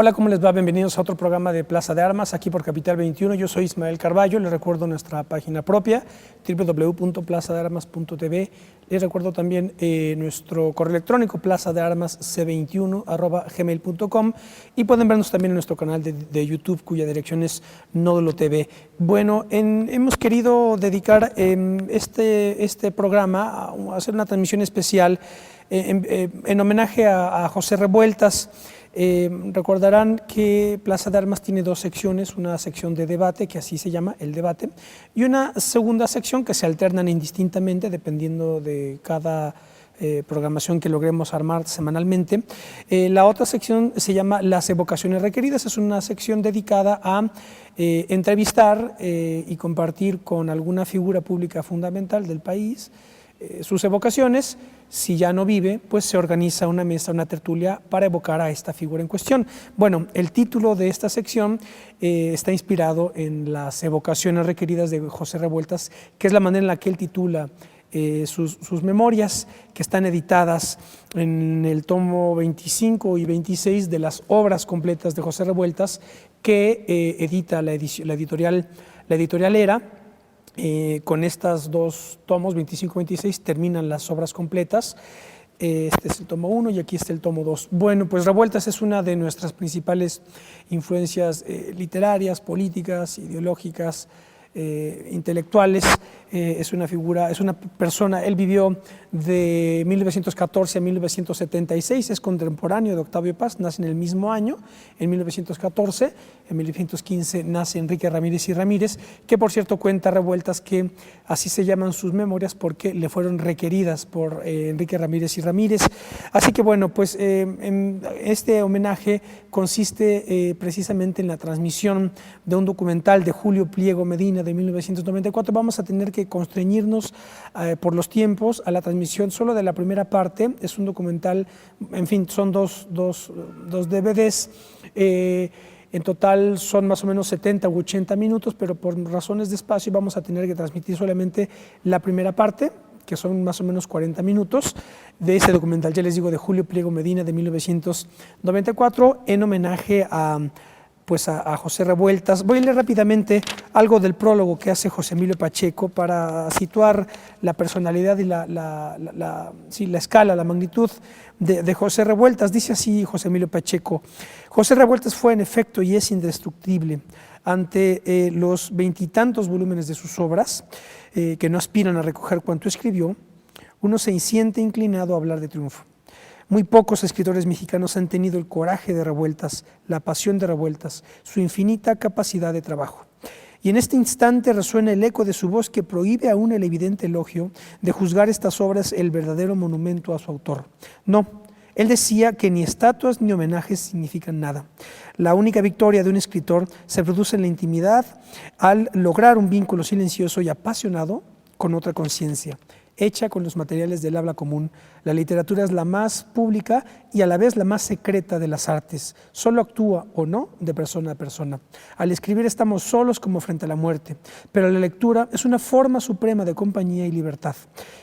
Hola, ¿cómo les va? Bienvenidos a otro programa de Plaza de Armas, aquí por Capital 21. Yo soy Ismael Carballo, les recuerdo nuestra página propia, www.plazadearmas.tv. Les recuerdo también nuestro correo electrónico, plazadearmasc21@gmail.com, y pueden vernos también en nuestro canal de YouTube, cuya dirección es Nódulo TV. Bueno, hemos querido dedicar este programa a hacer una transmisión especial en homenaje a José Revueltas. Recordarán que Plaza de Armas tiene dos secciones, una sección de debate, que así se llama, el debate, y una segunda sección que se alternan indistintamente dependiendo de cada programación que logremos armar semanalmente. La otra sección se llama Las evocaciones requeridas, es una sección dedicada a entrevistar y compartir con alguna figura pública fundamental del país sus evocaciones. Si ya no vive, pues se organiza una mesa, una tertulia para evocar a esta figura en cuestión. Bueno, el título de esta sección está inspirado en las evocaciones requeridas de José Revueltas, que es la manera en la que él titula sus memorias, que están editadas en el tomo 25 y 26 de las obras completas de José Revueltas, que edita la editorial Era. Con estos dos tomos, 25 y 26, terminan las obras completas. Este es el tomo 1 y aquí está el tomo 2. Bueno, pues Revueltas es una de nuestras principales influencias literarias, políticas, ideológicas, intelectuales. Es una figura, es una persona, él vivió de 1914 a 1976, es contemporáneo de Octavio Paz, nace en el mismo año, en 1914, en 1915 nace Enrique Ramírez y Ramírez, que por cierto cuenta Revueltas que así se llaman sus memorias porque le fueron requeridas por Enrique Ramírez y Ramírez. Así que bueno, pues este homenaje consiste precisamente en la transmisión de un documental de Julio Pliego Medina de 1994. Vamos a tener que constreñirnos por los tiempos a la transmisión solo de la primera parte. Es un documental, en fin, son dos DVDs. En total son más o menos 70 u 80 minutos, pero por razones de espacio vamos a tener que transmitir solamente la primera parte, que son más o menos 40 minutos, de ese documental, ya les digo, de Julio Pliego Medina de 1994, en homenaje a José Revueltas. Voy a leer rápidamente algo del prólogo que hace José Emilio Pacheco para situar la personalidad y la escala, la magnitud de José Revueltas. Dice así José Emilio Pacheco: José Revueltas fue en efecto y es indestructible. Ante los veintitantos volúmenes de sus obras, que no aspiran a recoger cuanto escribió, uno se siente inclinado a hablar de triunfo. Muy pocos escritores mexicanos han tenido el coraje de Revueltas, la pasión de Revueltas, su infinita capacidad de trabajo. Y en este instante resuena el eco de su voz que prohíbe aún el evidente elogio de juzgar estas obras el verdadero monumento a su autor. No, él decía que ni estatuas ni homenajes significan nada. La única victoria de un escritor se produce en la intimidad al lograr un vínculo silencioso y apasionado con otra conciencia, hecha con los materiales del habla común. La literatura es la más pública y a la vez la más secreta de las artes. Solo actúa o no de persona a persona. Al escribir estamos solos como frente a la muerte, pero la lectura es una forma suprema de compañía y libertad.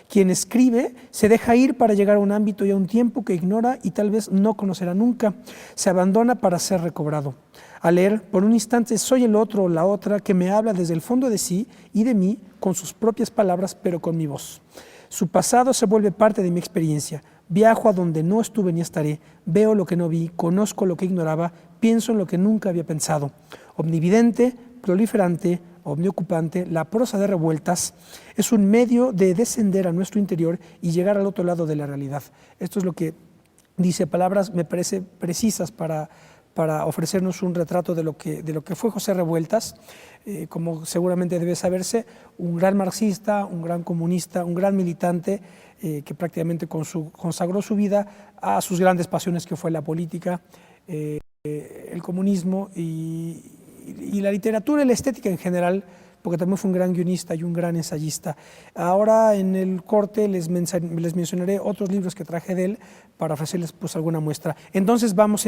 Quien escribe se deja ir para llegar a un ámbito y a un tiempo que ignora y tal vez no conocerá nunca. Se abandona para ser recobrado. Al leer, por un instante soy el otro o la otra que me habla desde el fondo de sí y de mí con sus propias palabras, pero con mi voz. Su pasado se vuelve parte de mi experiencia. Viajo a donde no estuve ni estaré, veo lo que no vi, conozco lo que ignoraba, pienso en lo que nunca había pensado. Omnividente, proliferante, omniocupante, la prosa de Revueltas es un medio de descender a nuestro interior y llegar al otro lado de la realidad. Esto es lo que dice, palabras me parece precisas para ofrecernos un retrato de lo que fue José Revueltas, como seguramente debe saberse, un gran marxista, un gran comunista, un gran militante que prácticamente consagró su vida a sus grandes pasiones, que fue la política, el comunismo y la literatura y la estética en general, porque también fue un gran guionista y un gran ensayista. Ahora en el corte les mencionaré otros libros que traje de él para ofrecerles alguna muestra. Entonces vamos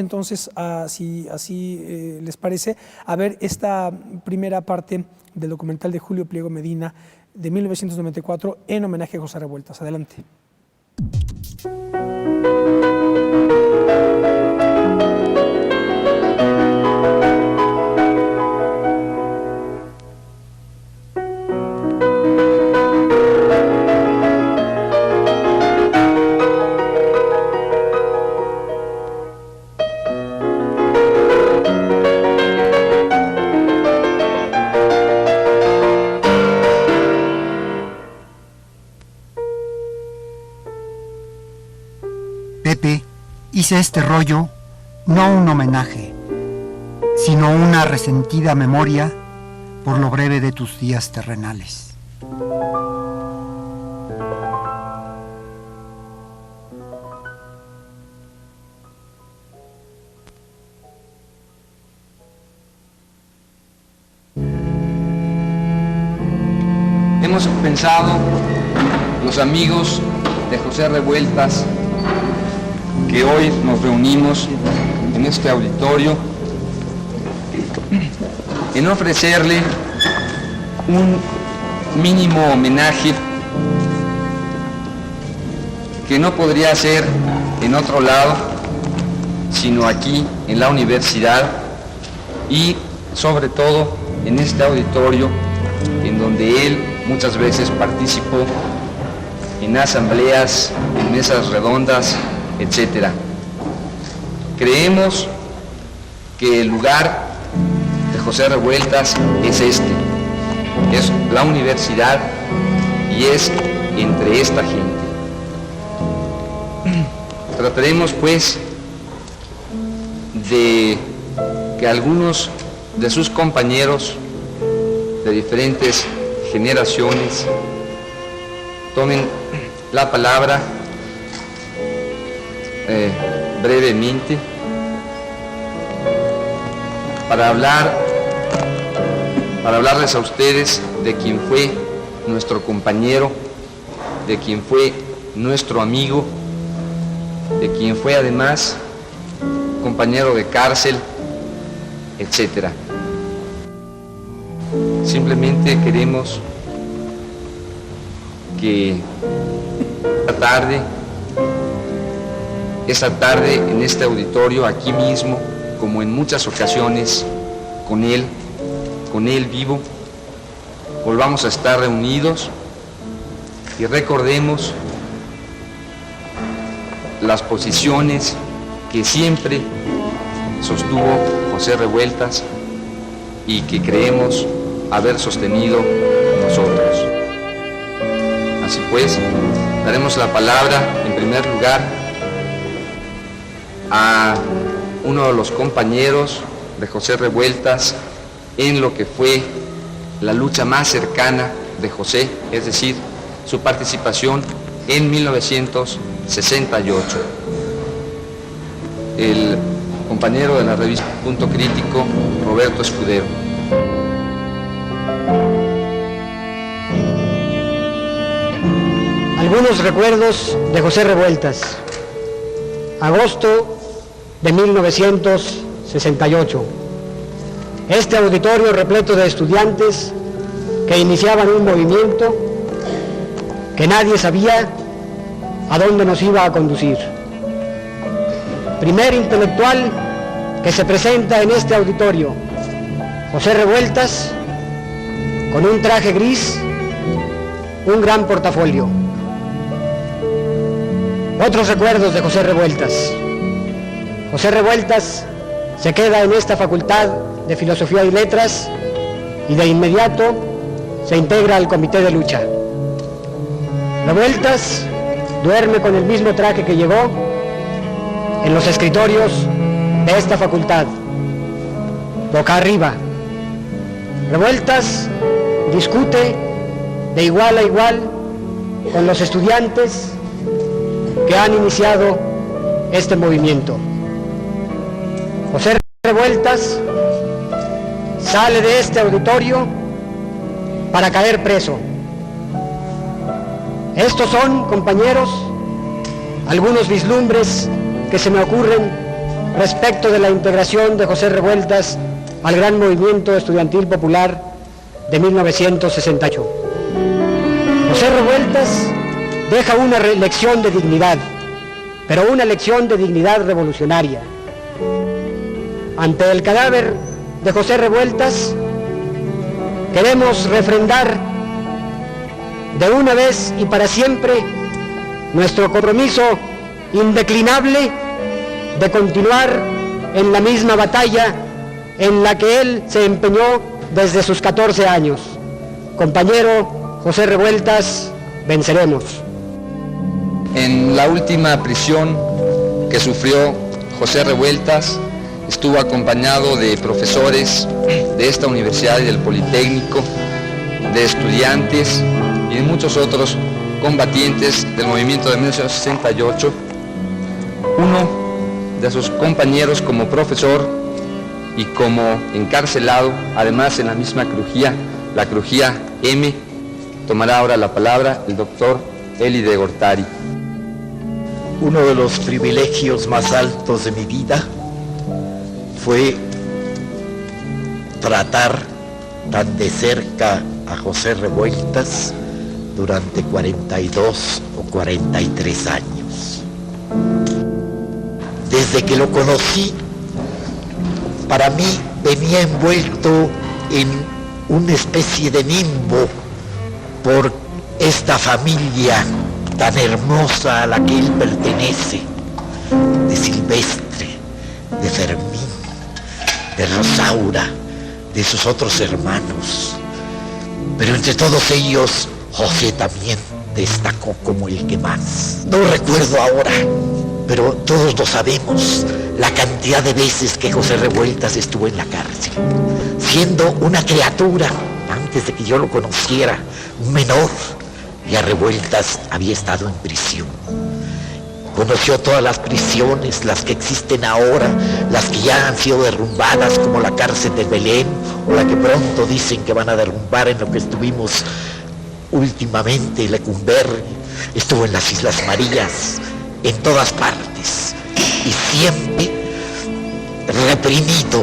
si así les parece, a ver esta primera parte del documental de Julio Pliego Medina de 1994 en homenaje a José Revueltas. Adelante. hice este rollo no un homenaje, sino una resentida memoria por lo breve de tus días terrenales. Hemos pensado, los amigos de José Revueltas, que hoy nos reunimos en este auditorio, en ofrecerle un mínimo homenaje que no podría ser en otro lado, sino aquí en la universidad y sobre todo en este auditorio en donde él muchas veces participó en asambleas, en mesas redondas, etc. Creemos que el lugar de José Revueltas es este, es la universidad y es entre esta gente. Trataremos pues de que algunos de sus compañeros de diferentes generaciones tomen la palabra brevemente para hablarles a ustedes de quien fue nuestro compañero, de quien fue nuestro amigo, de quien fue además compañero de cárcel, etc. Simplemente queremos que esta tarde en este auditorio, aquí mismo, como en muchas ocasiones, con él vivo, volvamos a estar reunidos y recordemos las posiciones que siempre sostuvo José Revueltas y que creemos haber sostenido nosotros. Así pues, daremos la palabra en primer lugar a uno de los compañeros de José Revueltas en lo que fue la lucha más cercana de José, es decir, su participación en 1968. El compañero de la revista Punto Crítico, Roberto Escudero. Algunos recuerdos de José Revueltas. Agosto de 1968. Este auditorio repleto de estudiantes que iniciaban un movimiento que nadie sabía a dónde nos iba a conducir. Primer intelectual que se presenta en este auditorio, José Revueltas, con un traje gris, un gran portafolio. Otros recuerdos de José Revueltas. José Revueltas se queda en esta Facultad de Filosofía y Letras y de inmediato se integra al Comité de Lucha. Revueltas duerme con el mismo traje que llegó en los escritorios de esta facultad, boca arriba. Revueltas discute de igual a igual con los estudiantes que han iniciado este movimiento. José Revueltas sale de este auditorio para caer preso. Estos son, compañeros, algunos vislumbres que se me ocurren respecto de la integración de José Revueltas al gran movimiento estudiantil popular de 1968. José Revueltas deja una lección de dignidad, pero una lección de dignidad revolucionaria. Ante el cadáver de José Revueltas, queremos refrendar de una vez y para siempre nuestro compromiso indeclinable de continuar en la misma batalla en la que él se empeñó desde sus 14 años. Compañero José Revueltas, venceremos. En la última prisión que sufrió José Revueltas estuvo acompañado de profesores de esta universidad y del Politécnico, de estudiantes y de muchos otros combatientes del movimiento de 1968. Uno de sus compañeros como profesor y como encarcelado, además en la misma crujía, la crujía M, tomará ahora la palabra el doctor Eli de Gortari. Uno de los privilegios más altos de mi vida fue tratar tan de cerca a José Revueltas durante 42 o 43 años. Desde que lo conocí, para mí venía envuelto en una especie de nimbo por esta familia tan hermosa a la que él pertenece, de Silvestre, de Fermín, de Rosaura, de sus otros hermanos. Pero entre todos ellos, José también destacó como el que más. No recuerdo ahora, pero todos lo sabemos, la cantidad de veces que José Revueltas estuvo en la cárcel, siendo una criatura, antes de que yo lo conociera, un menor. Ya Revueltas había estado en prisión. Conoció todas las prisiones, las que existen ahora, las que ya han sido derrumbadas, como la cárcel de Belén, o la que pronto dicen que van a derrumbar en lo que estuvimos últimamente, Lecumberri. Estuvo en las Islas Marías, en todas partes, y siempre reprimido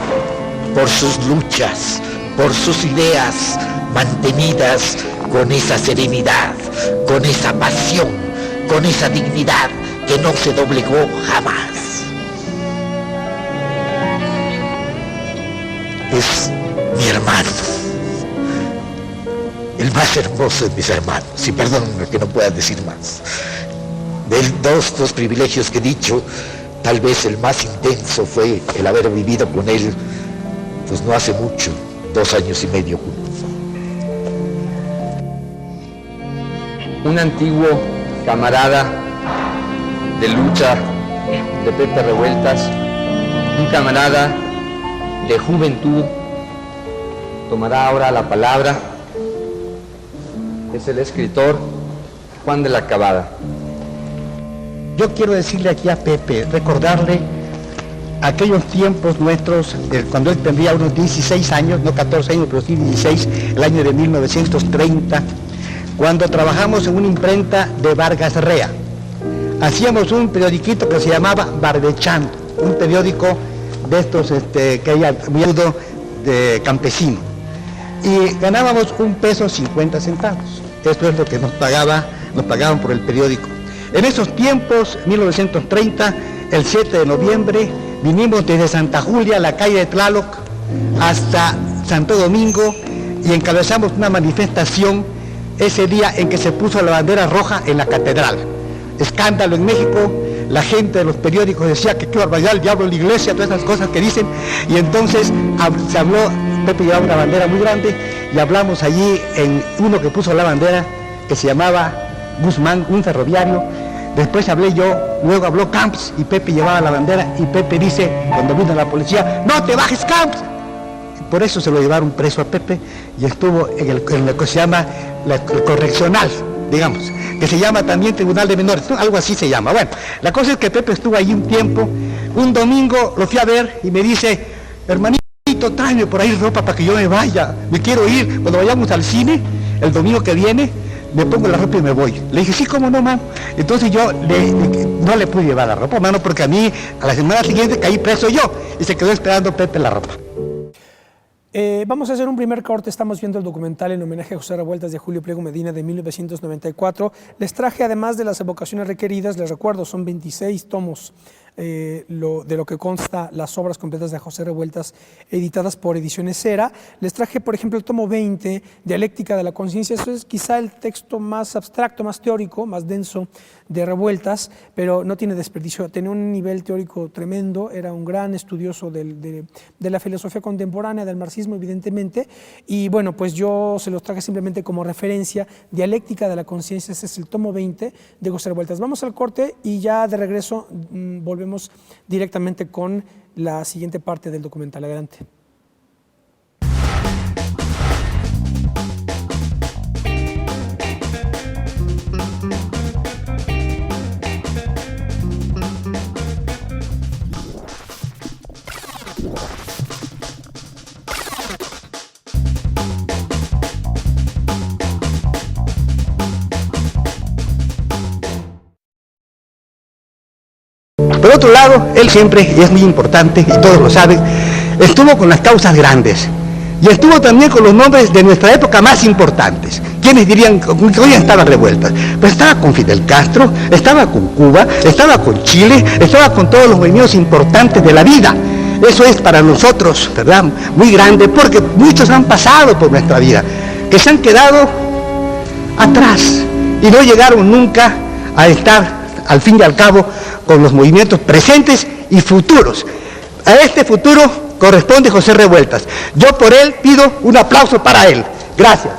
por sus luchas, por sus ideas, mantenidas con esa serenidad, con esa pasión, con esa dignidad que no se doblegó jamás. Es mi hermano, el más hermoso de mis hermanos, y perdónenme que no pueda decir más. De dos privilegios que he dicho, tal vez el más intenso fue el haber vivido con él, pues no hace mucho, 2 años y medio juntos. Un antiguo camarada de lucha de Pepe Revueltas, un camarada de juventud, tomará ahora la palabra. Es el escritor Juan de la Cabada. Yo quiero decirle aquí a Pepe, recordarle aquellos tiempos nuestros, cuando él tendría unos 16 años, no 14 años, pero sí 16, el año de 1930, cuando trabajamos en una imprenta de Vargas Rea. Hacíamos un periodiquito que se llamaba Barbechando, un periódico de estos que había muy agudo de campesino. Y ganábamos $1.50. Esto es lo que nos pagaban por el periódico. En esos tiempos, 1930, el 7 de noviembre, vinimos desde Santa Julia, la calle de Tlaloc, hasta Santo Domingo y encabezamos una manifestación ese día en que se puso la bandera roja en la catedral. Escándalo en México, la gente de los periódicos decía que qué barbaridad, el diablo en la iglesia, todas esas cosas que dicen, y entonces se habló, Pepe llevaba una bandera muy grande, y hablamos allí en uno que puso la bandera, que se llamaba Guzmán, un ferroviario. Después hablé yo, luego habló Camps, y Pepe llevaba la bandera, y Pepe dice, cuando vino la policía, ¡no te bajes, Camps! Por eso se lo llevaron preso a Pepe, y estuvo en lo que se llama la correccional, digamos, que se llama también Tribunal de Menores, ¿no? Algo así se llama. Bueno, la cosa es que Pepe estuvo ahí un tiempo. Un domingo lo fui a ver y me dice, hermanito, tráeme por ahí ropa para que yo me vaya, me quiero ir. Cuando vayamos al cine, el domingo que viene, me pongo la ropa y me voy. Le dije, sí, cómo no, mano. Entonces yo no le pude llevar la ropa, mano, porque a mí, a la semana siguiente caí preso yo, y se quedó esperando Pepe la ropa. Vamos a hacer un primer corte. Estamos viendo el documental en homenaje a José Revueltas de Julio Pliego Medina de 1994. Les traje, además de las evocaciones requeridas, les recuerdo, son 26 tomos de lo que consta las obras completas de José Revueltas editadas por Ediciones Cera. Les traje, por ejemplo, el tomo 20, Dialéctica de la Conciencia. Eso es quizá el texto más abstracto, más teórico, más denso de Revueltas, pero no tiene desperdicio. Tenía un nivel teórico tremendo, era un gran estudioso de la filosofía contemporánea, del marxismo, evidentemente, y bueno, pues yo se los traje simplemente como referencia. Dialéctica de la Conciencia, ese es el tomo 20 de José Revueltas. Vamos al corte y ya de regreso volvemos volvemos directamente con la siguiente parte del documental. Adelante. Por otro lado, él siempre, y es muy importante, y todos lo saben, estuvo con las causas grandes. Y estuvo también con los nombres de nuestra época más importantes. ¿Quiénes dirían que hoy estaban revueltas? Pues estaba con Fidel Castro, estaba con Cuba, estaba con Chile, estaba con todos los movimientos importantes de la vida. Eso es para nosotros, ¿verdad?, muy grande, porque muchos han pasado por nuestra vida, que se han quedado atrás y no llegaron nunca a estar, al fin y al cabo, con los movimientos presentes y futuros. A este futuro corresponde José Revueltas. Yo por él pido un aplauso para él. Gracias.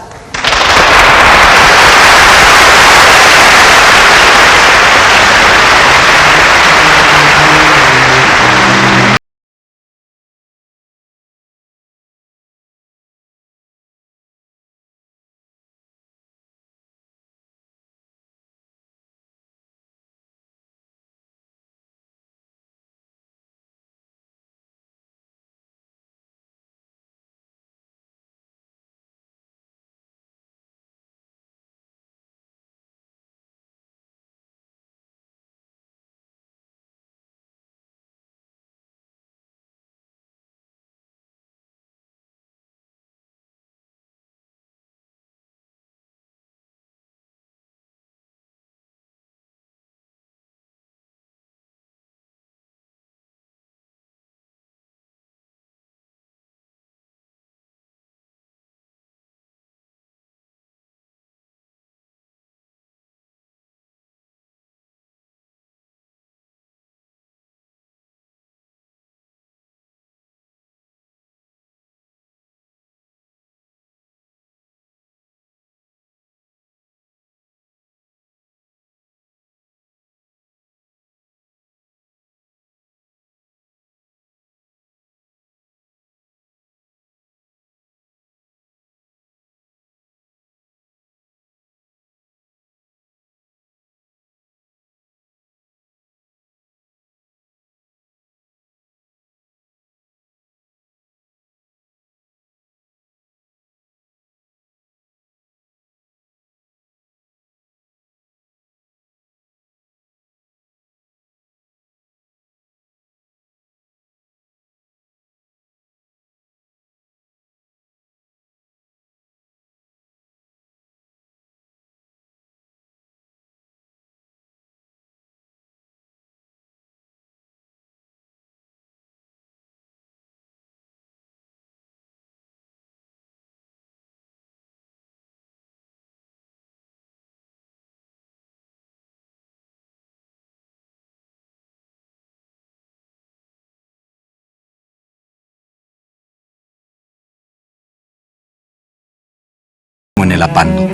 En el Apando.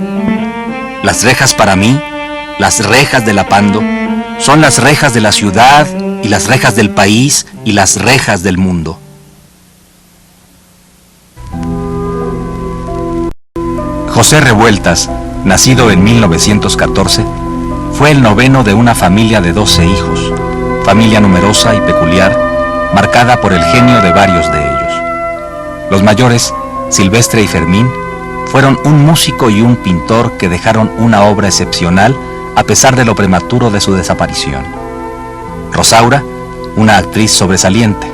Las rejas para mí, las rejas del Apando, son las rejas de la ciudad y las rejas del país y las rejas del mundo. José Revueltas, nacido en 1914, fue el noveno de una familia de 12 hijos, familia numerosa y peculiar, marcada por el genio de varios de ellos. Los mayores, Silvestre y Fermín, fueron un músico y un pintor que dejaron una obra excepcional a pesar de lo prematuro de su desaparición. Rosaura, una actriz sobresaliente.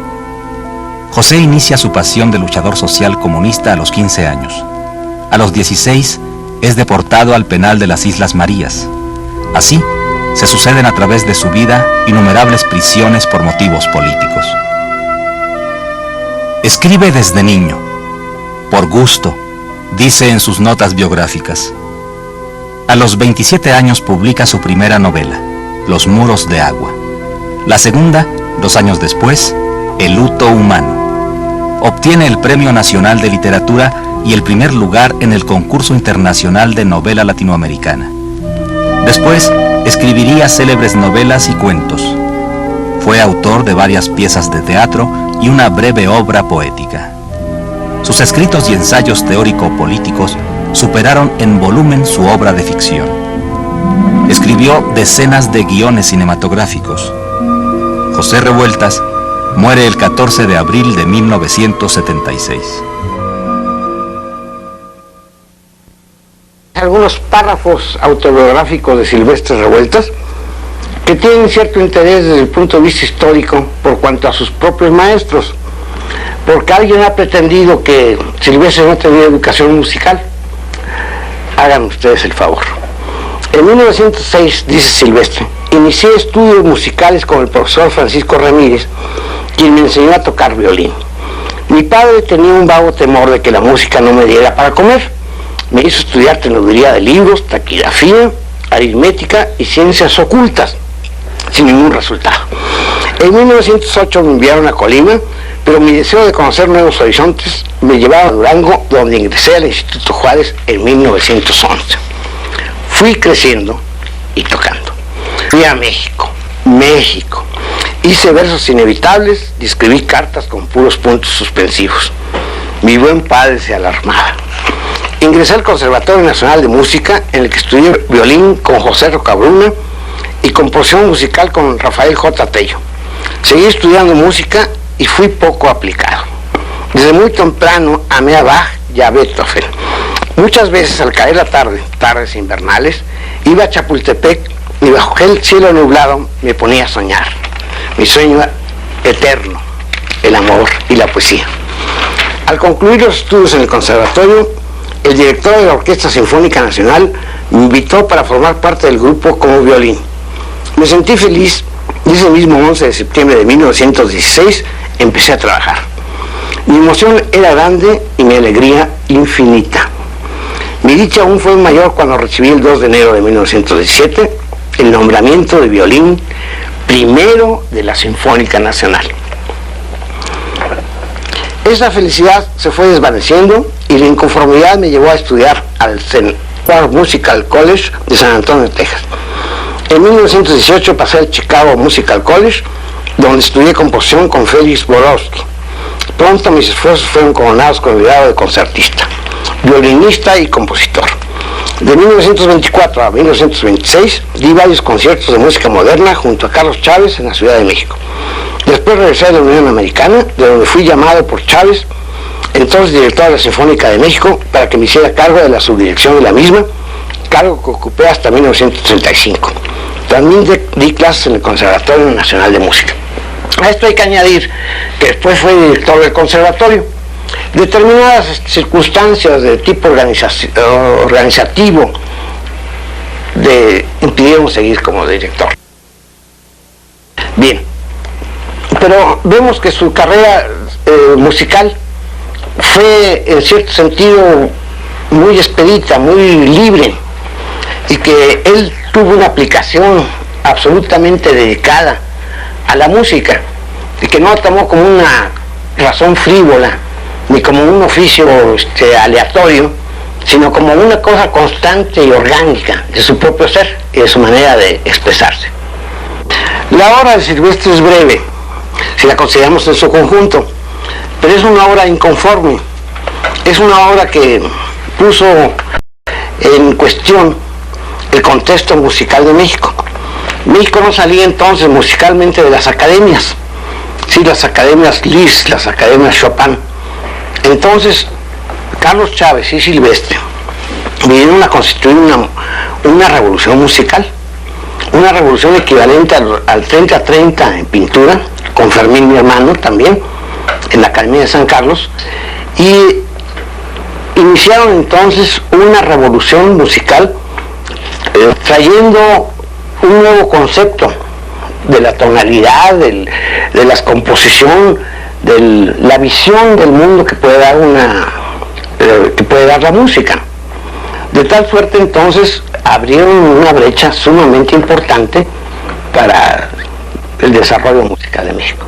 José inicia su pasión de luchador social comunista a los 15 años. A los 16 es deportado al penal de las Islas Marías. Así, se suceden a través de su vida innumerables prisiones por motivos políticos. Escribe desde niño, por gusto, dice en sus notas biográficas. A los 27 años publica su primera novela, Los muros de agua. La segunda, 2 años después, El luto humano. Obtiene el Premio Nacional de Literatura y el primer lugar en el Concurso Internacional de Novela Latinoamericana. Después, escribiría célebres novelas y cuentos. Fue autor de varias piezas de teatro y una breve obra poética. Sus escritos y ensayos teórico-políticos superaron en volumen su obra de ficción. Escribió decenas de guiones cinematográficos. José Revueltas muere el 14 de abril de 1976. Algunos párrafos autobiográficos de Silvestre Revueltas que tienen cierto interés desde el punto de vista histórico por cuanto a sus propios maestros, porque alguien ha pretendido que Silvestre no tenía educación musical. Hagan ustedes el favor. En 1906, dice Silvestre, inicié estudios musicales con el profesor Francisco Ramírez, quien me enseñó a tocar violín. Mi padre tenía un vago temor de que la música no me diera para comer. Me hizo estudiar teneduría de libros, taquigrafía, aritmética y ciencias ocultas, sin ningún resultado. En 1908 me enviaron a Colima, pero mi deseo de conocer nuevos horizontes me llevaba a Durango, donde ingresé al Instituto Juárez en 1911. Fui creciendo y tocando. Fui a México. Hice versos inevitables y escribí cartas con puros puntos suspensivos. Mi buen padre se alarmaba. Ingresé al Conservatorio Nacional de Música, en el que estudié violín con José Rocabruna y composición musical con Rafael J. Tello. Seguí estudiando música y fui poco aplicado. Desde muy temprano amé a Bach y a Beethoven. Muchas veces al caer la tarde, tardes invernales, iba a Chapultepec y bajo el cielo nublado me ponía a soñar. Mi sueño eterno, el amor y la poesía. Al concluir los estudios en el conservatorio, el director de la Orquesta Sinfónica Nacional me invitó para formar parte del grupo como violín. Me sentí feliz y ese mismo 11 de septiembre de 1916 empecé a trabajar. Mi emoción era grande y mi alegría infinita. Mi dicha aún fue mayor cuando recibí el 2 de enero de 1917 el nombramiento de violín primero de la Sinfónica Nacional. Esa felicidad se fue desvaneciendo y la inconformidad me llevó a estudiar al St. Paul Musical College de San Antonio, Texas. En 1918 pasé al Chicago Musical College, donde estudié composición con Félix Borowski. Pronto mis esfuerzos fueron coronados con el grado de concertista, violinista y compositor. De 1924 a 1926 di varios conciertos de música moderna junto a Carlos Chávez en la Ciudad de México. Después regresé a la Unión Americana, de donde fui llamado por Chávez, entonces director de la Sinfónica de México, para que me hiciera cargo de la subdirección de la misma, cargo que ocupé hasta 1935. También di clases en el Conservatorio Nacional de Música. A esto hay que añadir que después fue director del conservatorio. Determinadas circunstancias de tipo organizativo impidieron seguir como director. Bien, pero vemos que su carrera musical fue en cierto sentido muy expedita, muy libre, y que él tuvo una aplicación absolutamente dedicada a la música y que no tomó como una razón frívola ni como un oficio aleatorio, sino como una cosa constante y orgánica de su propio ser y de su manera de expresarse. La obra de Silvestre es breve, si la consideramos en su conjunto, pero es una obra inconforme, es una obra que puso en cuestión el contexto musical de México. México no salía entonces musicalmente de las academias, sí, las academias Liszt, las academias Chopin. Entonces, Carlos Chávez y Silvestre vinieron a constituir una revolución musical, una revolución equivalente al 30-30 en pintura, con Fermín, mi hermano, también, en la Academia de San Carlos, y iniciaron entonces una revolución musical trayendo un nuevo concepto de la tonalidad, de la composición, de la visión del mundo que puede dar la música. De tal suerte entonces abrieron una brecha sumamente importante para el desarrollo musical de México.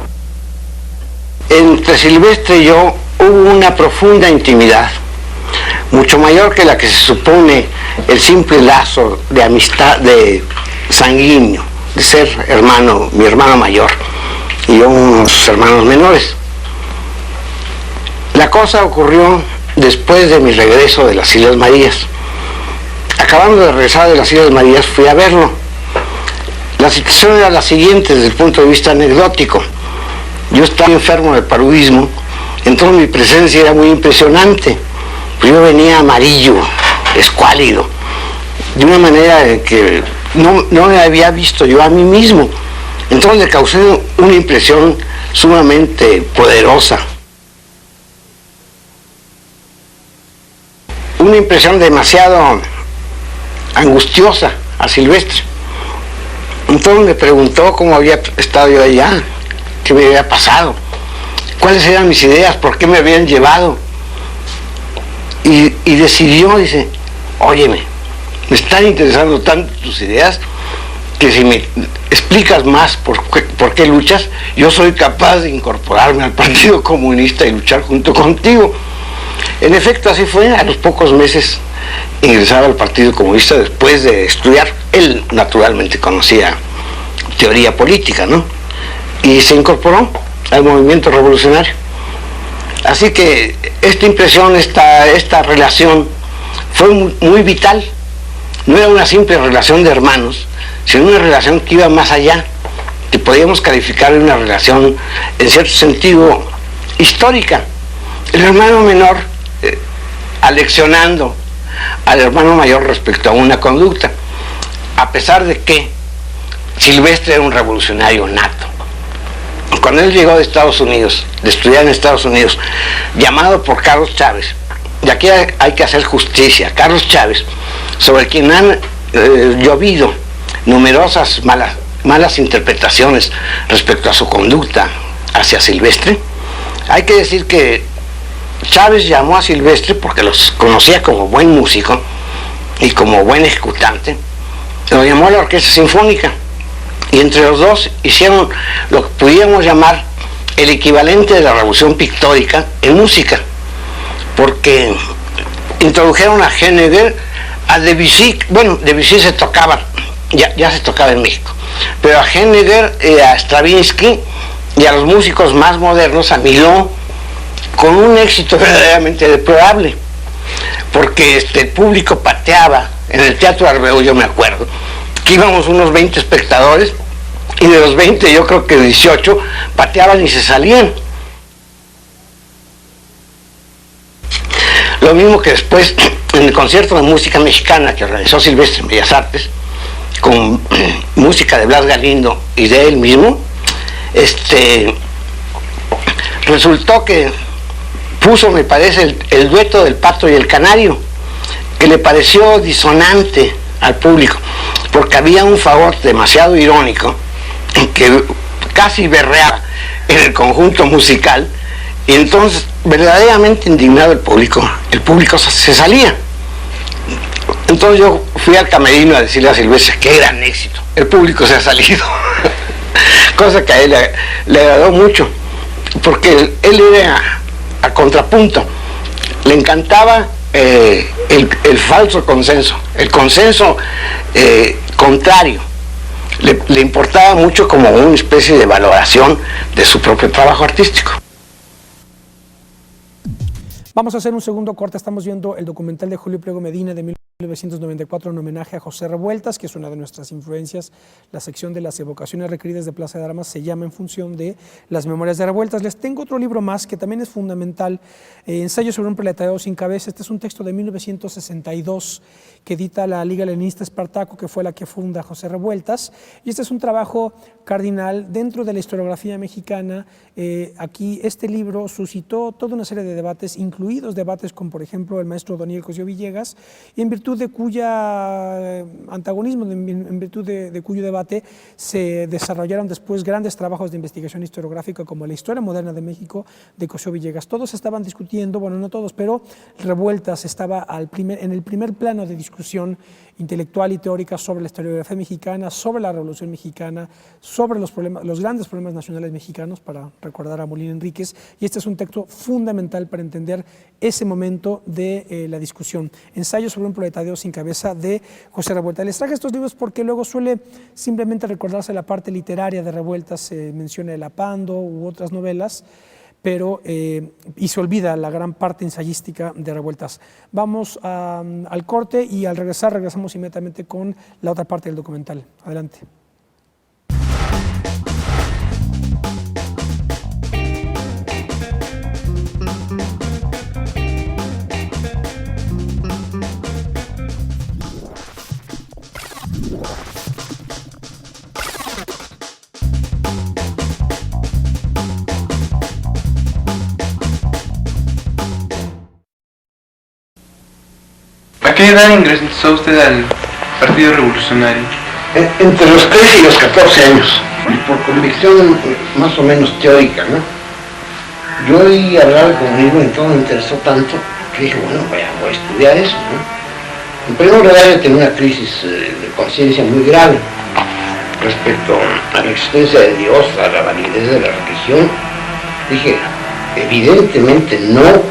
Entre Silvestre y yo hubo una profunda intimidad, mucho mayor que la que se supone el simple lazo de amistad, de sanguíneo, de ser hermano, mi hermano mayor. y yo unos hermanos menores. La cosa ocurrió después de mi regreso de las Islas Marías. Acabando de regresar de las Islas Marías, fui a verlo. La situación era la siguiente desde el punto de vista anecdótico. Yo estaba enfermo de paludismo, entonces mi presencia era muy impresionante. Yo venía amarillo, escuálido, de una manera que no me había visto yo a mí mismo. Entonces le causé una impresión sumamente poderosa. Una impresión demasiado angustiosa a Silvestre. Entonces me preguntó cómo había estado yo allá, qué me había pasado, cuáles eran mis ideas, por qué me habían llevado. Y decidió, dice, óyeme, me están interesando tanto tus ideas que si me explicas más por qué luchas, yo soy capaz de incorporarme al Partido Comunista y luchar junto contigo. En efecto, así fue. A los pocos meses ingresaba al Partido Comunista después de estudiar. Él naturalmente conocía teoría política, ¿no? Y se incorporó al movimiento revolucionario. Así que esta impresión, esta relación fue muy vital. No era una simple relación de hermanos, sino una relación que iba más allá, que podíamos calificar de una relación, en cierto sentido, histórica. El hermano menor aleccionando al hermano mayor respecto a una conducta, a pesar de que Silvestre era un revolucionario nato. Cuando él llegó de Estados Unidos, de estudiar en Estados Unidos, llamado por Carlos Chávez, y aquí hay que hacer justicia, Carlos Chávez, sobre quien han llovido numerosas malas interpretaciones respecto a su conducta hacia Silvestre, hay que decir que Chávez llamó a Silvestre porque los conocía como buen músico y como buen ejecutante, lo llamó a la Orquesta Sinfónica, y entre los dos hicieron lo que pudiéramos llamar el equivalente de la revolución pictórica en música, porque introdujeron a Henneger, a Debussy. Bueno, Debussy se tocaba, ya se tocaba en México, pero a Henneger, a Stravinsky y a los músicos más modernos, a Milhaud, con un éxito verdaderamente deplorable, porque el público pateaba en el Teatro Arbeu. Yo me acuerdo que íbamos unos 20 espectadores, y de los 20 yo creo que 18 pateaban y se salían. Lo mismo que después en el concierto de música mexicana que organizó Silvestre en Bellas Artes, con música de Blas Galindo y de él mismo, resultó que puso, me parece, el dueto del Pato y el Canario, que le pareció disonante al público, porque había un favor demasiado irónico que casi berreaba en el conjunto musical, y entonces verdaderamente indignado el público se salía. Entonces yo fui al camerino a decirle a Silvestre, qué gran éxito, el público se ha salido. Cosa que a él le agradó mucho, porque él era a contrapunto, le encantaba el falso consenso, el consenso contrario. Le importaba mucho como una especie de valoración de su propio trabajo artístico. Vamos a hacer un segundo corte. Estamos viendo el documental de Julio Pliego Medina de 1994 en homenaje a José Revueltas, que es una de nuestras influencias. La sección de las evocaciones requeridas de Plaza de Armas se llama en función de las memorias de Revueltas. Les tengo otro libro más que también es fundamental, Ensayo sobre un proletariado sin cabeza. Este es un texto de 1962 que edita la Liga Leninista Espartaco, que fue la que funda José Revueltas, y este es un trabajo cardinal dentro de la historiografía mexicana. Aquí este libro suscitó toda una serie de debates, incluidos debates con, por ejemplo, el maestro Daniel Cosío Villegas, y en virtud de cuya antagonismo, en virtud de cuyo debate, se desarrollaron después grandes trabajos de investigación historiográfica como La historia moderna de México de Cosío Villegas. Todos estaban discutiendo, bueno, no todos, pero Revueltas estaba en el primer plano de discusión intelectual y teórica sobre la historiografía mexicana, sobre la Revolución Mexicana, sobre los grandes problemas nacionales mexicanos, para recordar a Molina Enríquez, y este es un texto fundamental para entender ese momento de la discusión. Ensayo sobre un proletariado Tadeo sin cabeza de José Revueltas. Les traje estos libros porque luego suele simplemente recordarse la parte literaria de Revueltas, se menciona El Apando u otras novelas, pero y se olvida la gran parte ensayística de Revueltas. Vamos al corte y al regresar regresamos inmediatamente con la otra parte del documental. Adelante. ¿A qué edad ingresó usted al Partido Revolucionario? Entre los 13 y los 14 años, y por convicción más o menos teórica, ¿no? Yo oí hablar de comunismo y todo me interesó tanto que dije, bueno, voy a estudiar eso, ¿no? En primer lugar, yo tenía una crisis de conciencia muy grave respecto a la existencia de Dios, a la validez de la religión. Dije, evidentemente no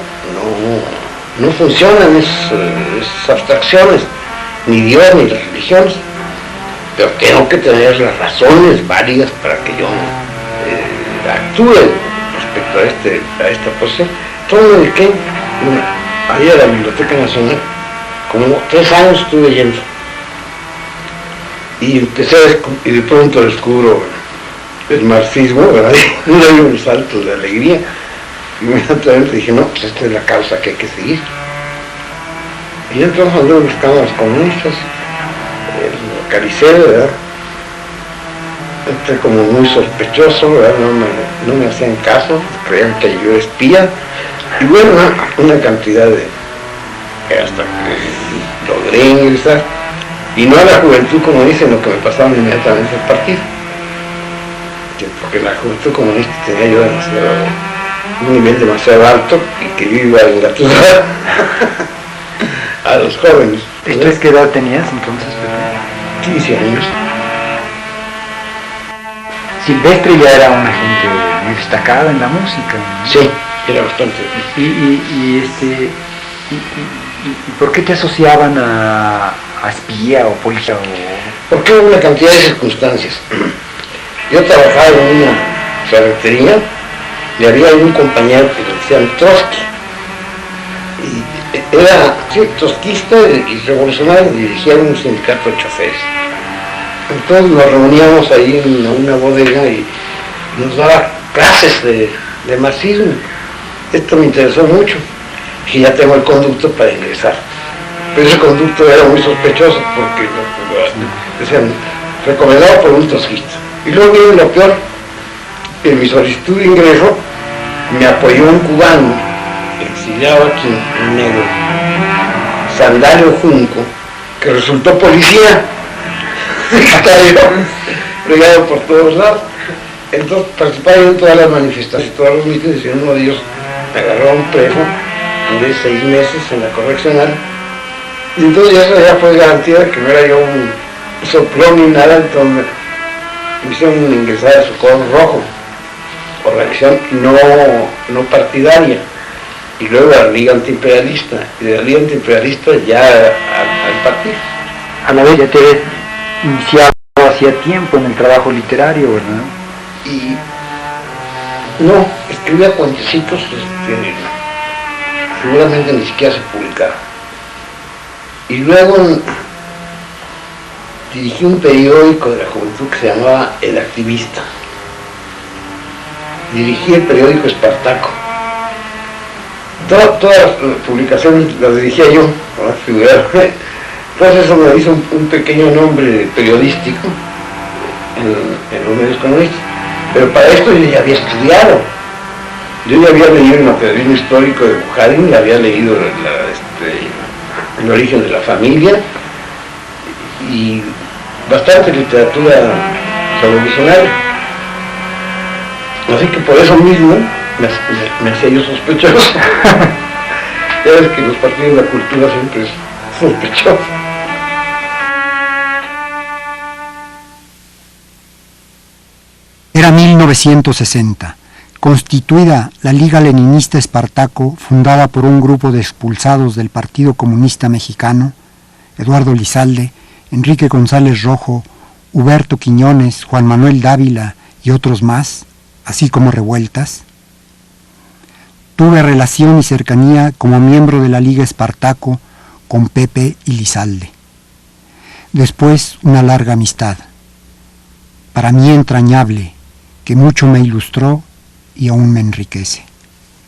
funcionan esas abstracciones, ni Dios ni las religiones, pero tengo que tener las razones válidas para que yo actúe respecto a esta posición. Entonces me dediqué ahí a la Biblioteca Nacional, como 3 años estuve yendo, y y de pronto descubro el marxismo, ¿verdad? Y me dio un salto de alegría. Inmediatamente dije, no, pues esta es la causa que hay que seguir. Y entonces anduve buscando a los comunistas, localicé, ¿verdad? Entré como muy sospechoso, ¿verdad? No me hacían caso, creían que yo era espía. Y bueno, una cantidad hasta que logré ingresar. Y no a la juventud comunista, sino que me pasaron inmediatamente al partido. Porque la juventud comunista tenía yo un nivel demasiado alto y que yo iba a engatusar a los jóvenes. ¿Esto qué edad tenías entonces, Pepe? 15 años. Silvestre ya era una gente muy destacada en la música, ¿no? Sí, era bastante. ¿Y por qué te asociaban a espía o policía? Porque hubo una cantidad de circunstancias. Yo trabajaba en una ferretería y había un compañero que le decían Trotsky. Y era trotskista y revolucionario, dirigía un sindicato de choferes. Entonces nos reuníamos ahí en una bodega y nos daba clases de marxismo. Esto me interesó mucho y ya tengo el conducto para ingresar. Pero ese conducto era muy sospechoso porque decían, recomendado por un trotskista. Y luego viene lo peor, en mi solicitud de ingreso me apoyó un cubano, exiliado aquí, un negro, Sandalio Junco, que resultó policía, fregado por todos lados. Entonces participaba en todas las manifestaciones, todos los mítines, y uno de ellos me agarró a un preso de 6 meses en la correccional. Y entonces eso ya fue garantía de que no era yo un soplón ni nada. Entonces me hicieron ingresar a Socorro Rojo, organización no partidaria, y luego a la Liga Antiimperialista, y de la Liga Antiimperialista ya al partido. A la vez ya te habías iniciado hacía tiempo en el trabajo literario, ¿verdad? Y no, escribía cuentecitos, seguramente ni siquiera se publicaron. Y luego dirigí un periódico de la juventud que se llamaba El Activista. Dirigí el periódico Espartaco. Todas las publicaciones las dirigía yo, para figurar. Entonces eso me hizo un pequeño nombre periodístico en los medios comunistas. Pero para esto yo ya había estudiado. Yo ya había leído el materialismo histórico de Bukharin, ya había leído el origen de la familia y bastante literatura revolucionaria. Así que por eso mismo me hacía yo sospechoso. Ya ves que los partidos de la cultura siempre es sospechoso. Era 1960, constituida la Liga Leninista Espartaco, fundada por un grupo de expulsados del Partido Comunista Mexicano, Eduardo Lizalde, Enrique González Rojo, Huberto Quiñones, Juan Manuel Dávila y otros más, así como Revueltas. Tuve relación y cercanía como miembro de la Liga Espartaco con Pepe y Lizalde. Después una larga amistad, para mí entrañable, que mucho me ilustró y aún me enriquece.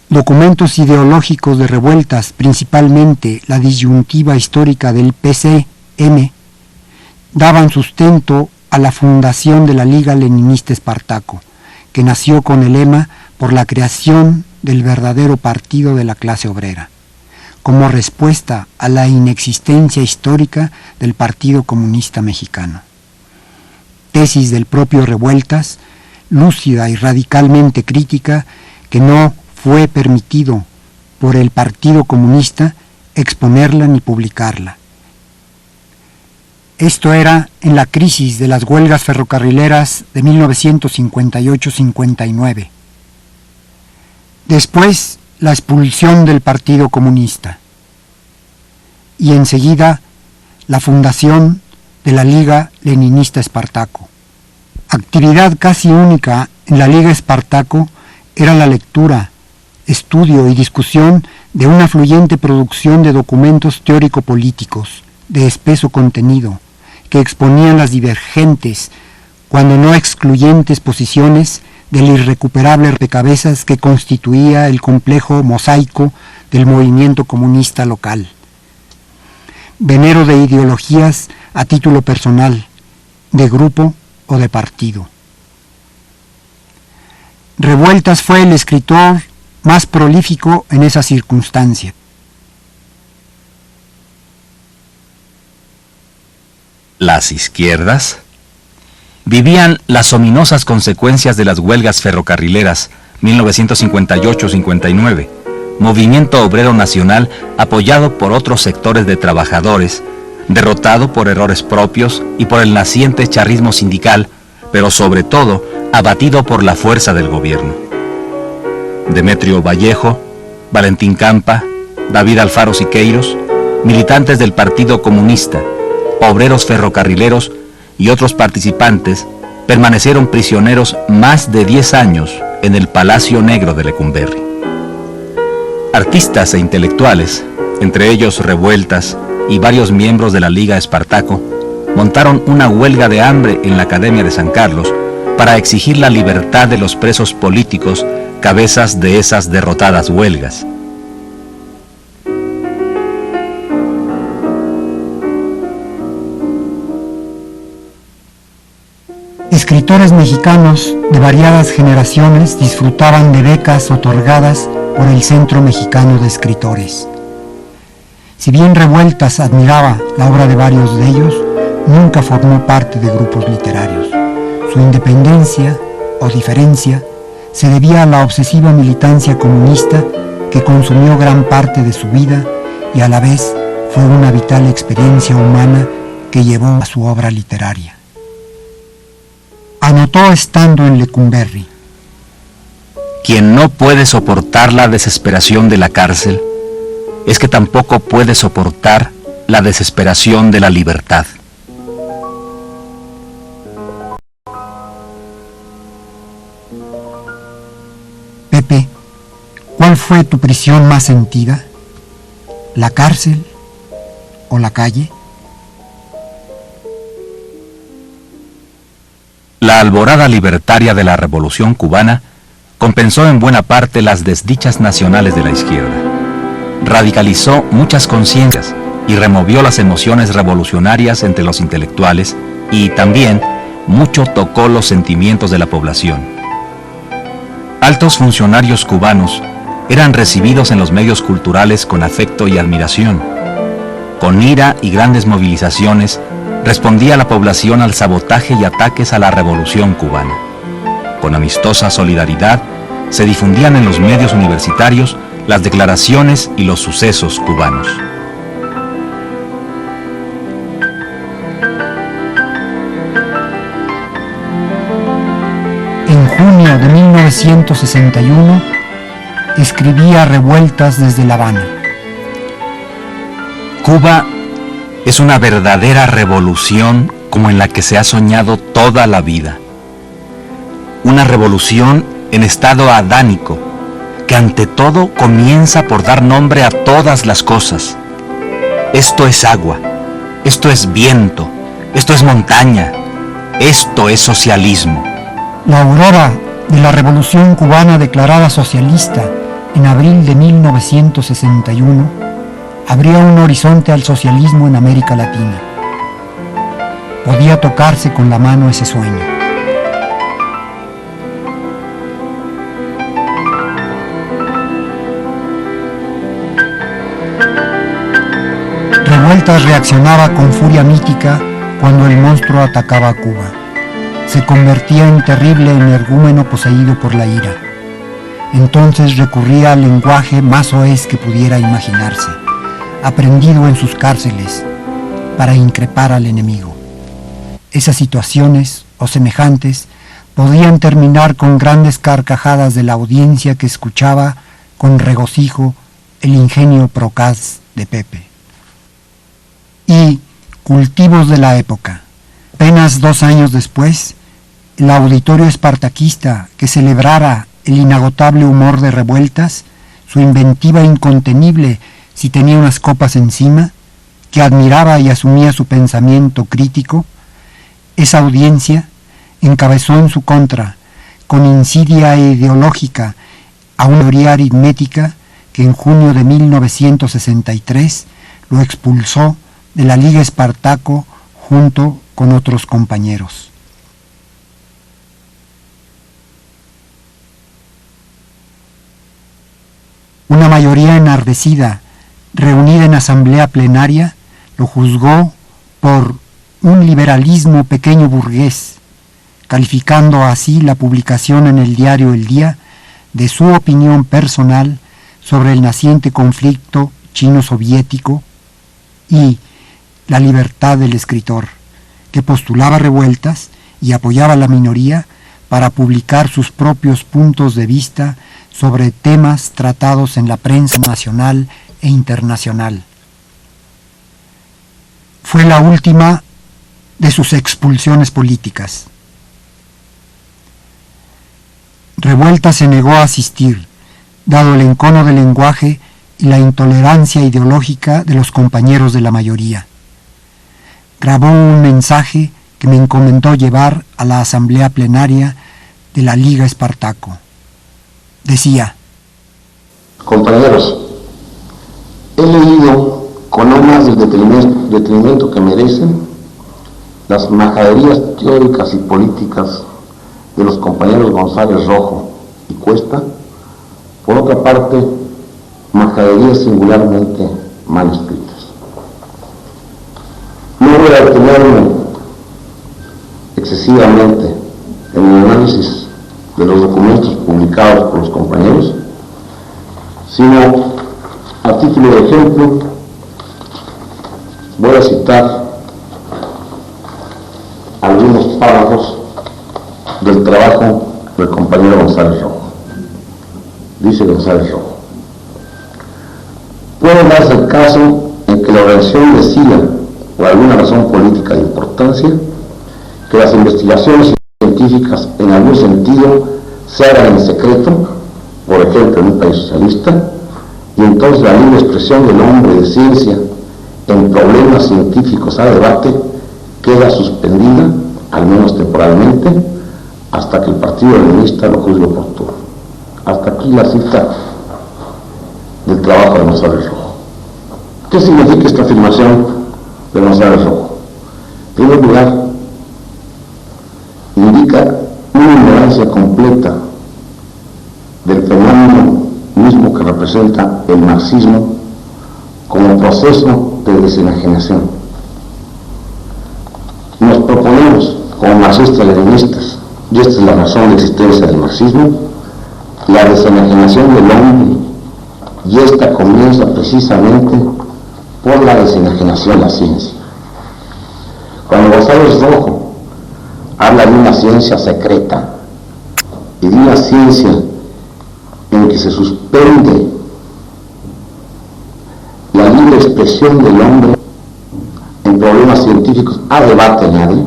Documentos ideológicos de Revueltas, principalmente la disyuntiva histórica del PCM, daban sustento a la fundación de la Liga Leninista Espartaco, que nació con el lema por la creación del verdadero partido de la clase obrera, como respuesta a la inexistencia histórica del Partido Comunista Mexicano. Tesis del propio Revueltas, lúcida y radicalmente crítica, que no fue permitido por el Partido Comunista exponerla ni publicarla. Esto era en la crisis de las huelgas ferrocarrileras de 1958-59. Después, la expulsión del Partido Comunista. Y enseguida, la fundación de la Liga Leninista Espartaco. Actividad casi única en la Liga Espartaco era la lectura, estudio y discusión de una fluyente producción de documentos teórico-políticos de espeso contenido que exponían las divergentes, cuando no excluyentes posiciones del irrecuperable rompecabezas que constituía el complejo mosaico del movimiento comunista local. Venero de ideologías a título personal, de grupo o de partido. Revueltas fue el escritor más prolífico en esa circunstancia. Las izquierdas vivían las ominosas consecuencias de las huelgas ferrocarrileras 1958-59, movimiento obrero nacional apoyado por otros sectores de trabajadores, derrotado por errores propios y por el naciente charrismo sindical, pero sobre todo abatido por la fuerza del gobierno. Demetrio Vallejo, Valentín Campa, David Alfaro Siqueiros, militantes del Partido Comunista, obreros ferrocarrileros y otros participantes permanecieron prisioneros más de 10 años en el Palacio Negro de Lecumberri. Artistas e intelectuales, entre ellos Revueltas y varios miembros de la Liga Espartaco, montaron una huelga de hambre en la Academia de San Carlos para exigir la libertad de los presos políticos, cabezas de esas derrotadas huelgas. Escritores mexicanos de variadas generaciones disfrutaban de becas otorgadas por el Centro Mexicano de Escritores. Si bien Revueltas admiraba la obra de varios de ellos, nunca formó parte de grupos literarios. Su independencia o diferencia se debía a la obsesiva militancia comunista que consumió gran parte de su vida y a la vez fue una vital experiencia humana que llevó a su obra literaria. Anotó estando en Lecumberri: quien no puede soportar la desesperación de la cárcel es que tampoco puede soportar la desesperación de la libertad. Pepe, ¿cuál fue tu prisión más sentida? ¿La cárcel o la calle? La alborada libertaria de la Revolución cubana compensó en buena parte las desdichas nacionales de la izquierda. Radicalizó muchas conciencias y removió las emociones revolucionarias entre los intelectuales y también mucho tocó los sentimientos de la población. Altos funcionarios cubanos eran recibidos en los medios culturales con afecto y admiración. Con ira y grandes movilizaciones respondía la población al sabotaje y ataques a la revolución cubana. Con amistosa solidaridad se difundían en los medios universitarios las declaraciones y los sucesos cubanos. En junio de 1961 escribía Revueltas desde La Habana: Cuba Es una verdadera revolución como en la que se ha soñado toda la vida. Una revolución en estado adánico, que ante todo comienza por dar nombre a todas las cosas. Esto es agua, esto es viento, esto es montaña, esto es socialismo. La aurora de la Revolución Cubana declarada socialista en abril de 1961 abría un horizonte al socialismo en América Latina. Podía tocarse con la mano ese sueño. Revueltas reaccionaba con furia mítica cuando el monstruo atacaba a Cuba. Se convertía en terrible energúmeno poseído por la ira. Entonces recurría al lenguaje más soez que pudiera imaginarse, aprendido en sus cárceles, para increpar al enemigo. Esas situaciones, o semejantes, podían terminar con grandes carcajadas de la audiencia que escuchaba con regocijo el ingenio procaz de Pepe. Y cultivos de la época. Apenas 2 años después, el auditorio espartaquista que celebrara el inagotable humor de Revueltas, su inventiva incontenible si tenía unas copas encima, que admiraba y asumía su pensamiento crítico, esa audiencia encabezó en su contra, con insidia ideológica, a una teoría aritmética que en junio de 1963 lo expulsó de la Liga Espartaco junto con otros compañeros. Una mayoría enardecida, reunida en asamblea plenaria, lo juzgó por un liberalismo pequeño burgués, calificando así la publicación en el diario El Día de su opinión personal sobre el naciente conflicto chino-soviético y la libertad del escritor, que postulaba Revueltas y apoyaba a la minoría para publicar sus propios puntos de vista sobre temas tratados en la prensa nacional e internacional. Fue la última de sus expulsiones políticas. Revueltas se negó a asistir, dado el encono del lenguaje y la intolerancia ideológica de los compañeros de la mayoría. Grabó un mensaje que me encomendó llevar a la asamblea plenaria de la Liga Espartaco. Decía: Compañeros, he leído con no más del detenimiento que merecen las majaderías teóricas y políticas de los compañeros González Rojo y Cuesta, por otra parte, majaderías singularmente mal escritas. No voy a detenerme excesivamente en el análisis de los documentos publicados por los compañeros, sino a título de ejemplo voy a citar algunos párrafos del trabajo del compañero González Rojo. Dice González Rojo: puede darse el caso en que la organización decida, por alguna razón política de importancia, que las investigaciones científicas en algún sentido se hagan en secreto, por ejemplo en un país socialista, y entonces la libre expresión del hombre de ciencia en problemas científicos a debate queda suspendida, al menos temporalmente, hasta que el Partido Leninista lo juzgue oportuno. Hasta aquí la cita del trabajo de González Rojo. ¿Qué significa esta afirmación de González Rojo? En primer lugar, indica una ignorancia completa del fenómeno mismo que representa el marxismo como proceso de desenajenación. Nos proponemos, como marxistas-leninistas, y esta es la razón de existencia del marxismo, la desenajenación del hombre, y esta comienza precisamente por la desenajenación de la ciencia. Cuando González Rojo habla de una ciencia secreta y de una ciencia en que se suspende la libre expresión del hombre, problemas científicos a debate nadie,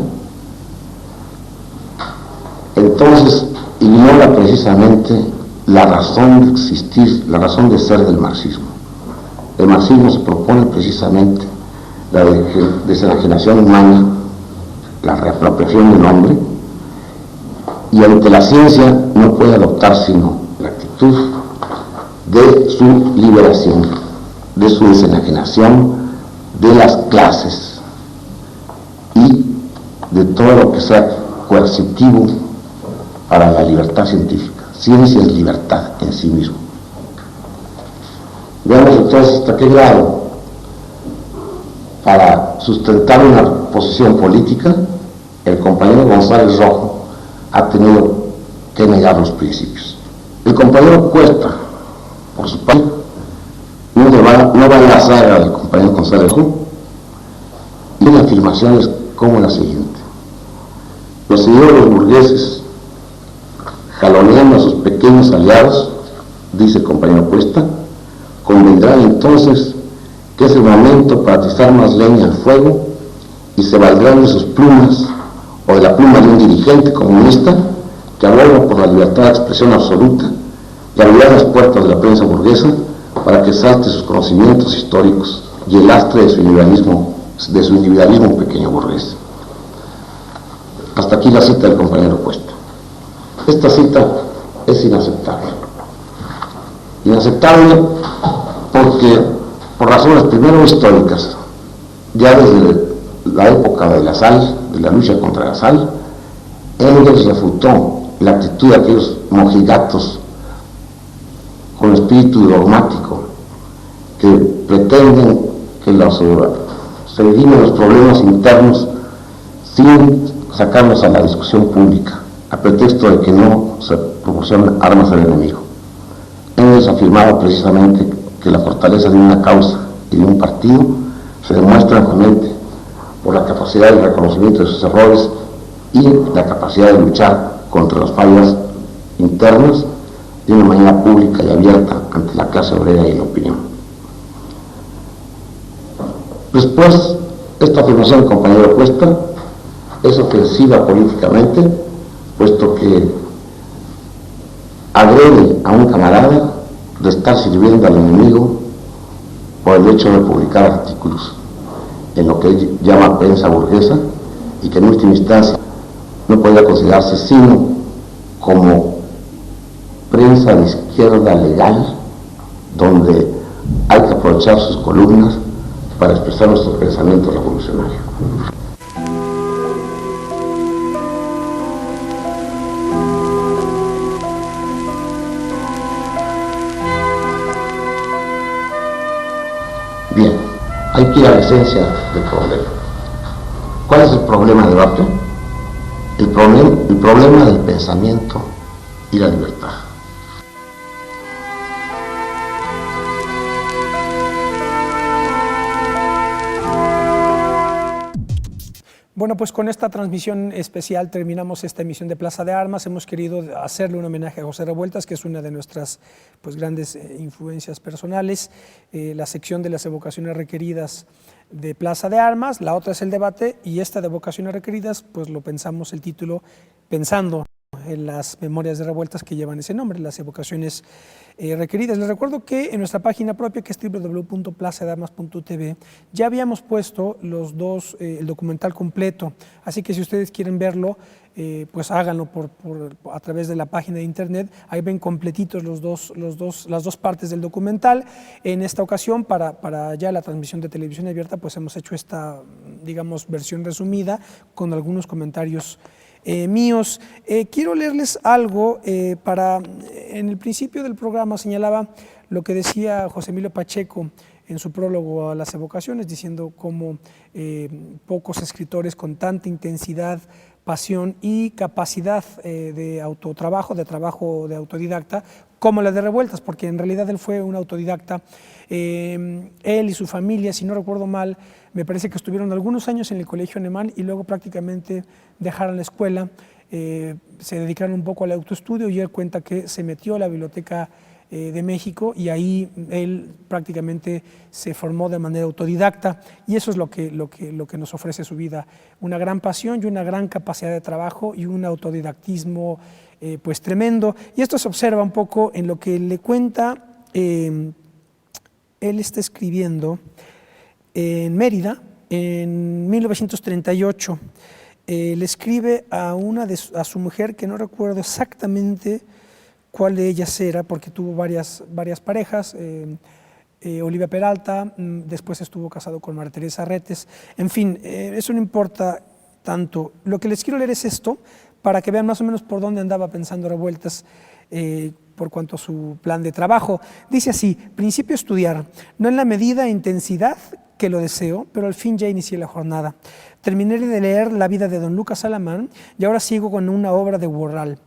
entonces ignora precisamente la razón de existir, la razón de ser del marxismo. El marxismo se propone precisamente la desenajenación humana, la reapropiación del hombre, y ante la ciencia no puede adoptar sino la actitud de su liberación, de su desenajenación de las clases y de todo lo que sea coercitivo para la libertad científica. Ciencia es libertad en sí mismo. Veamos entonces hasta qué grado, para sustentar una posición política, el compañero González Rojo ha tenido que negar los principios. El compañero Cuesta, por su parte, no va en la saga del compañero González Rojo, y tiene afirmaciones como la siguiente: los señores burgueses, jaloneando a sus pequeños aliados, dice el compañero Cuesta, convendrán entonces que es el momento para atizar más leña al fuego y se valdrán de sus plumas o de la pluma de un dirigente comunista que aboga por la libertad de expresión absoluta y abrirá las puertas de la prensa burguesa para que salte sus conocimientos históricos y el lastre de su individualismo pequeño burgués. Hasta aquí la cita del compañero Cuesta. Esta cita es inaceptable. Inaceptable porque, por razones primero históricas, ya desde la época de la sal, de la lucha contra la sal, Engels refutó la actitud de aquellos mojigatos con espíritu dogmático que pretenden que se eliminen los problemas internos sin sacarlos a la discusión pública, a pretexto de que no se proporcionan armas al enemigo. Engels afirmaba precisamente que la fortaleza de una causa y de un partido se demuestra justamente por la capacidad de reconocimiento de sus errores y la capacidad de luchar contra las fallas internas de una manera pública y abierta ante la clase obrera y la opinión. Después, esta afirmación del compañero Cuesta es ofensiva políticamente, puesto que agrede a un camarada de estar sirviendo al enemigo por el hecho de publicar artículos en lo que él llama prensa burguesa y que en última instancia no podría considerarse sino como prensa de izquierda legal, donde hay que aprovechar sus columnas para expresar nuestro pensamiento revolucionario. Bien, hay que ir a la esencia del problema. ¿Cuál es el problema de debate? El problema del pensamiento y la libertad. Bueno, pues con esta transmisión especial terminamos esta emisión de Plaza de Armas. Hemos querido hacerle un homenaje a José Revueltas, que es una de nuestras grandes influencias personales. La sección de las evocaciones requeridas de Plaza de Armas, la otra es el debate, y esta de evocaciones requeridas, pues lo pensamos el título pensando en las memorias de Revueltas que llevan ese nombre, las evocaciones requeridas. Les recuerdo que en nuestra página propia, que es www.plazadearmas.tv, ya habíamos puesto el documental completo, así que si ustedes quieren verlo, pues háganlo a través de la página de internet. Ahí ven completitos las dos partes del documental. En esta ocasión, para ya la transmisión de televisión abierta, pues hemos hecho esta, digamos, versión resumida con algunos comentarios míos. Quiero leerles algo. En el principio del programa señalaba lo que decía José Emilio Pacheco en su prólogo a las evocaciones, diciendo cómo pocos escritores con tanta intensidad, pasión y capacidad de autotrabajo, de trabajo de autodidacta, como la de Revueltas, porque en realidad él fue un autodidacta. Él y su familia, si no recuerdo mal, me parece que estuvieron algunos años en el colegio alemán y luego prácticamente dejaron la escuela, se dedicaron un poco al autoestudio, y él cuenta que se metió a la biblioteca de México, y ahí él prácticamente se formó de manera autodidacta, y eso es lo que nos ofrece su vida, una gran pasión y una gran capacidad de trabajo y un autodidactismo pues tremendo. Y esto se observa un poco en lo que le cuenta, él está escribiendo en Mérida en 1938. Le escribe a su mujer, que no recuerdo exactamente cuál de ellas era, porque tuvo varias parejas, Olivia Peralta, después estuvo casado con María Teresa Retes, en fin, eso no importa tanto. Lo que les quiero leer es esto, para que vean más o menos por dónde andaba pensando Revueltas por cuanto a su plan de trabajo. Dice así: principio estudiar, no en la medida e intensidad que lo deseo, pero al fin ya inicié la jornada. Terminé de leer la vida de don Lucas Alamán y ahora sigo con una obra de Worral,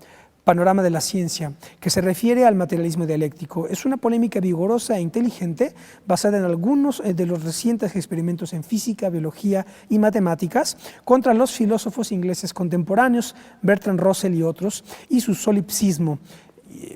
Panorama de la Ciencia, que se refiere al materialismo dialéctico. Es una polémica vigorosa e inteligente, basada en algunos de los recientes experimentos en física, biología y matemáticas contra los filósofos ingleses contemporáneos, Bertrand Russell y otros, y su solipsismo.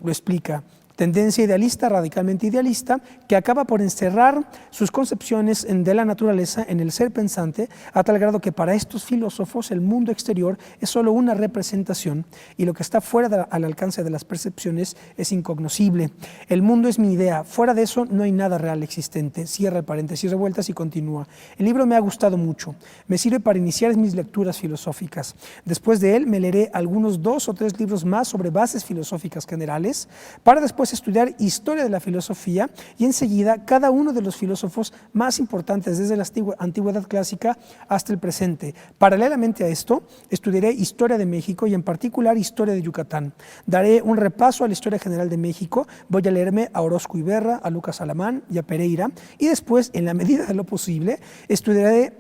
Lo explica: tendencia idealista, radicalmente idealista, que acaba por encerrar sus concepciones de la naturaleza en el ser pensante, a tal grado que para estos filósofos el mundo exterior es solo una representación y lo que está fuera al alcance de las percepciones es incognoscible. El mundo es mi idea, fuera de eso no hay nada real existente. Cierra el paréntesis Revueltas y continúa: el libro me ha gustado mucho, me sirve para iniciar mis lecturas filosóficas. Después de él me leeré algunos 2 o 3 libros más sobre bases filosóficas generales, para después estudiar historia de la filosofía y enseguida cada uno de los filósofos más importantes desde la antigüedad clásica hasta el presente. Paralelamente a esto, estudiaré historia de México y en particular historia de Yucatán. Daré un repaso a la historia general de México, voy a leerme a Orozco Iberra, a Lucas Alamán y a Pereira, y después, en la medida de lo posible, estudiaré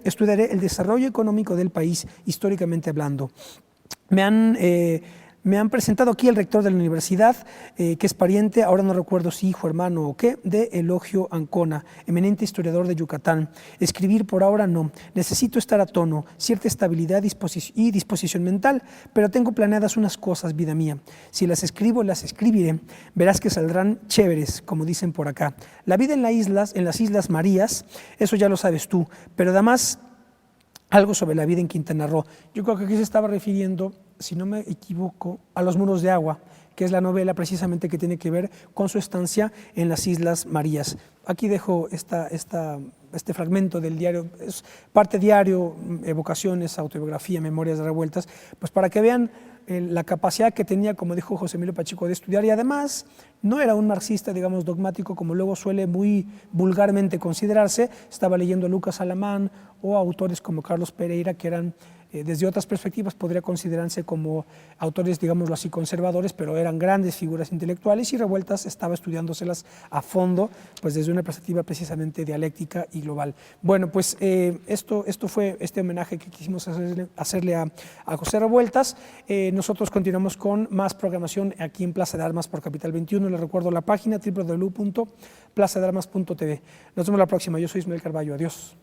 el desarrollo económico del país, históricamente hablando. Me han presentado aquí el rector de la universidad, que es pariente, ahora no recuerdo si hijo, hermano o qué, de Elogio Ancona, eminente historiador de Yucatán. Escribir por ahora no, necesito estar a tono, cierta estabilidad y disposición mental, pero tengo planeadas unas cosas, vida mía. Si las escribo, las escribiré, verás que saldrán chéveres, como dicen por acá. La vida en las Islas Marías, eso ya lo sabes tú, pero además algo sobre la vida en Quintana Roo. Yo creo que aquí se estaba refiriendo, si no me equivoco, a Los Muros de Agua, que es la novela precisamente que tiene que ver con su estancia en las Islas Marías. Aquí dejo este fragmento del diario, es parte diario, evocaciones, autobiografía, memorias de Revueltas, pues para que vean la capacidad que tenía, como dijo José Emilio Pacheco, de estudiar, y además no era un marxista, digamos, dogmático, como luego suele muy vulgarmente considerarse. Estaba leyendo a Lucas Alamán o a autores como Carlos Pereira, que eran, desde otras perspectivas, podría considerarse como autores, digámoslo así, conservadores, pero eran grandes figuras intelectuales, y Revueltas estaba estudiándoselas a fondo, pues desde una perspectiva precisamente dialéctica y global. Bueno, pues esto fue este homenaje que quisimos hacerle a José Revueltas. Nosotros continuamos con más programación aquí en Plaza de Armas por Capital 21. Les recuerdo la página www.plazadearmas.tv. Nos vemos la próxima. Yo soy Ismael Carballo. Adiós.